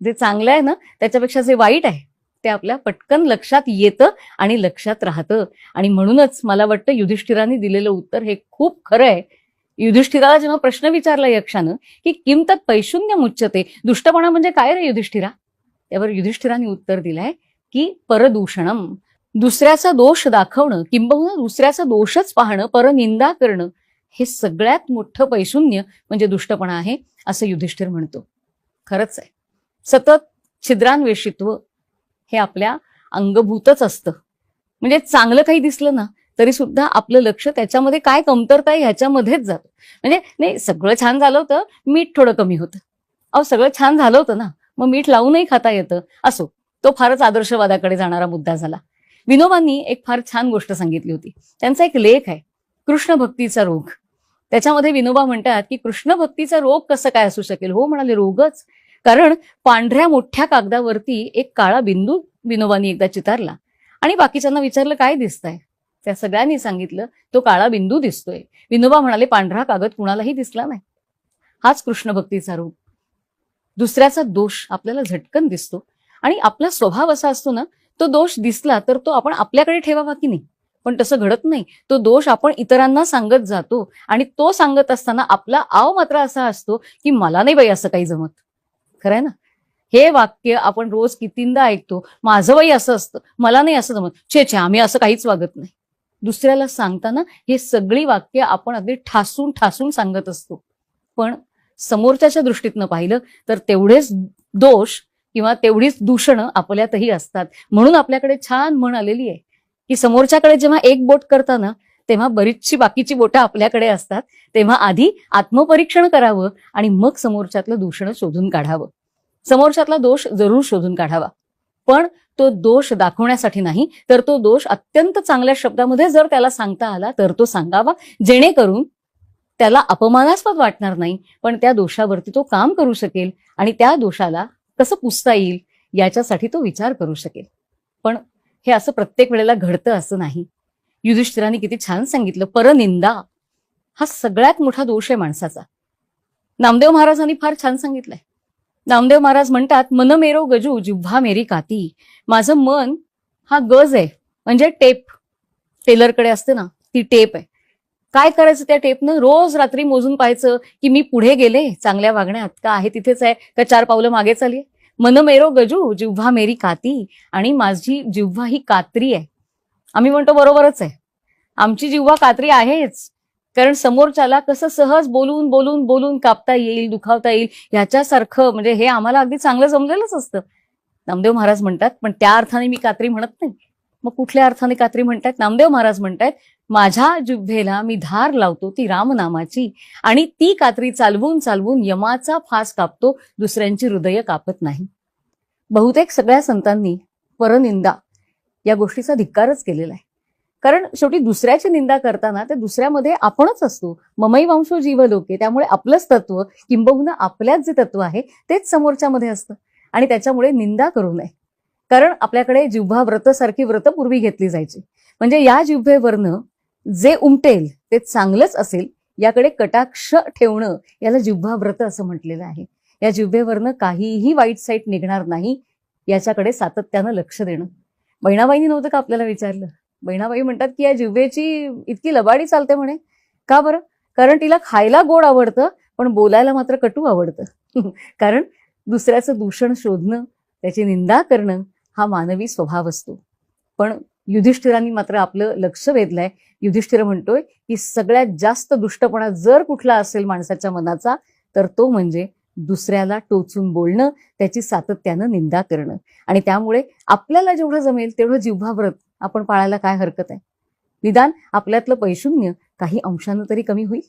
जे चांगलं आहे ना त्याच्यापेक्षा जे वाईट आहे ते आपल्या पटकन लक्षात येतं आणि लक्षात राहतं. आणि म्हणूनच मला वाटतं युधिष्ठिराने दिलेलं उत्तर हे खूप खरं आहे. युधिष्ठिराला जेव्हा प्रश्न विचारला यक्षानं की किम तत् पैशून्यम उच्यते, दुष्टपणा म्हणजे काय रे युधिष्ठिरा, त्यावर युधिष्ठिराने उत्तर दिलंय की परदूषणम, दुसऱ्याचा दोष दाखवणं किंबहुना दुसऱ्याचा दोषच पाहणं, परनिंदा करणं, हे सगळ्यात मोठं पैशून्य म्हणजे दुष्टपणा आहे असं युधिष्ठिर म्हणतो. खरंच आहे. सतत छिद्रान्वेषित्व हे आपल्या अंगभूतच असतं. म्हणजे चांगलं काही दिसलं ना तरी सुद्धा आपलं लक्ष त्याच्यामध्ये काय कमतरता आहे ह्याच्यामध्येच जातं. म्हणजे नाही सगळं छान झालं होतं, मीठ थोडं कमी होतं. अहो सगळं छान झालं होतं ना, मग मीठ लावूनही खाता येतं. असो, तो फारच आदर्शवादाकडे जाणारा मुद्दा झाला. विनोबांनी एक फार छान गोष्ट सांगितली होती. त्यांचा एक लेख आहे कृष्ण भक्तीचा रोग. त्याच्यामध्ये विनोबा म्हणतात की कृष्ण भक्तीचा रोग कसं काय असू शकेल. हो म्हणाले, रोगच. कारण पांढऱ्या मोठ्या कागदावरती एक काळा बिंदू विनोबांनी एकदा चितारला आणि बाकीच्यांना विचारलं काय दिसतंय. त्या सगळ्यांनी सांगितलं तो काळा बिंदू दिसतोय. विनोबा म्हणाले पांढरा कागद कुणालाही दिसला नाही. हाच कृष्ण भक्तीचा रोग. दुसऱ्याचा दोष आपल्याला झटकन दिसतो आणि आपला स्वभाव असा असतो ना, तो दोष दिसला तर तो आपण आपल्याकडे ठेवावा की नाही. पण तसं घडत नाही. तो दोष आपण इतरांना सांगत जातो आणि तो सांगत असताना आपला आव मात्र असा असतो की मला नाही बाई असं काही जमत. खरंय ना. हे वाक्य आपण रोज कितींदा ऐकतो. माझं बाई असं असतं, मला नाही असं जमत, छे छे आम्ही असं काहीच वागत नाही. दुसऱ्याला सांगताना हे सगळी वाक्य आपण अगदी ठासून ठासून सांगत असतो. पण समोरच्याच्या दृष्टीतनं पाहिलं तर तेवढेच दोष किंवा तेवढीच दूषणं आपल्यातही असतात. म्हणून आपल्याकडे छान म्हण आलेली आहे की समोरच्याकडे जेव्हा एक बोट करताना तेव्हा बरीचशी बाकीची बोटं आपल्याकडे असतात. तेव्हा आधी आत्मपरीक्षण करावं आणि मग समोरच्यातलं दूषण शोधून काढावं. समोरच्यातला दोष जरूर शोधून काढावा, पण तो दोष दाखवण्यासाठी नाही, तर तो दोष अत्यंत चांगल्या शब्दामध्ये जर त्याला सांगता आला तर तो सांगावा, जेणेकरून त्याला अपमानास्पद वाटणार नाही, पण त्या दोषावरती तो काम करू शकेल आणि त्या दोषाला कसं पुसता येईल याच्यासाठी तो विचार करू शकेल. पण हे असं प्रत्येक वेळेला घडतं असं नाही. युधिष्ठिराने किती छान सांगितलं, परनिंदा हा सगळ्यात मोठा दोष आहे माणसाचा. नामदेव महाराजांनी फार छान सांगितलंय. नामदेव महाराज म्हणतात, मन मेरो गजू जिव्हा मेरी काती. माझं मन हा गज आहे, म्हणजे टेप. टेलरकडे असते ना ती टेप आहे. काय करायचं त्या टेपनं, रोज रात्री मोजून पाहायचं की मी पुढे गेले चांगल्या वागण्यात का आहे तिथेच आहे का 4 पावलं मागे चालली. मन मेरो गजू जिव्हा मेरी काती, आणि माझी जिव्हा ही कात्री आहे. आम्ही म्हणतो बरोबरच आहे, आमची जिव्हा कात्री आहेच, कारण समोरच्याला कसं सहज बोलून बोलून बोलून कापता येईल, दुखावता येईल याच्यासारखं, म्हणजे हे आम्हाला अगदी चांगलं जमलेलंच असतं. नामदेव महाराज म्हणतात, पण त्या अर्थाने मी कात्री म्हणत नाही. मग कुठल्या अर्थाने कात्री म्हणतात. नामदेव महाराज म्हणतात, माझ्या जिव्हेला मी धार लावतो ती रामनामाची, आणि ती कात्री चालवून चालवून यमाचा फास कापतो, दुसऱ्यांची हृदय कापत नाही. बहुतेक सगळ्या संतांनी परनिंदा या गोष्टीचा धिक्कारच केलेला आहे. कारण शेवटी दुसऱ्याची निंदा करताना ते दुसऱ्यामध्ये आपणच असतो. ममै वंशो जीव लोके, त्यामुळे आपलंच तत्व किंबहुना आपल्यात जे तत्व आहे तेच समोरच्यामध्ये असतं आणि त्याच्यामुळे निंदा करू नये. कारण आपल्याकडे जिव्हा व्रत सारखी व्रत पूर्वी घेतली जायची. म्हणजे या जिव्हेवरनं जे उमटेल ते चांगलंच असेल याकडे कटाक्ष ठेवणं, याला जिव्हा व्रत असं म्हटलेलं आहे. या जिव्हेवरनं काहीही वाईट साईट निघणार नाही याच्याकडे सातत्यानं लक्ष देणं. बहिणाबाईंनी नव्हतं का आपल्याला विचारलं. बहिणाबाई म्हणतात की या जिव्हेची इतकी लबाडी चालते म्हणे. का बरं? कारण तिला खायला गोड आवडतं पण बोलायला मात्र कटू आवडतं. कारण दुसऱ्याचं दूषण शोधणं, त्याची निंदा करणं हा मानवी स्वभाव असतो. पण युधिष्ठिरांनी मात्र आपलं लक्ष वेधलंय. युधिष्ठिर म्हणतोय की सगळ्यात जास्त दुष्टपणा जर कुठला असेल माणसाच्या मनाचा तर तो म्हणजे दुसऱ्याला टोचून बोलणं, त्याची सातत्यानं निंदा करणं. आणि त्यामुळे आपल्याला जेवढं जमेल तेवढं जिव्हाव्रत आपण पाळायला काय हरकत आहे. निदान आपल्यातलं पैशून्य काही अंशानं तरी कमी होईल.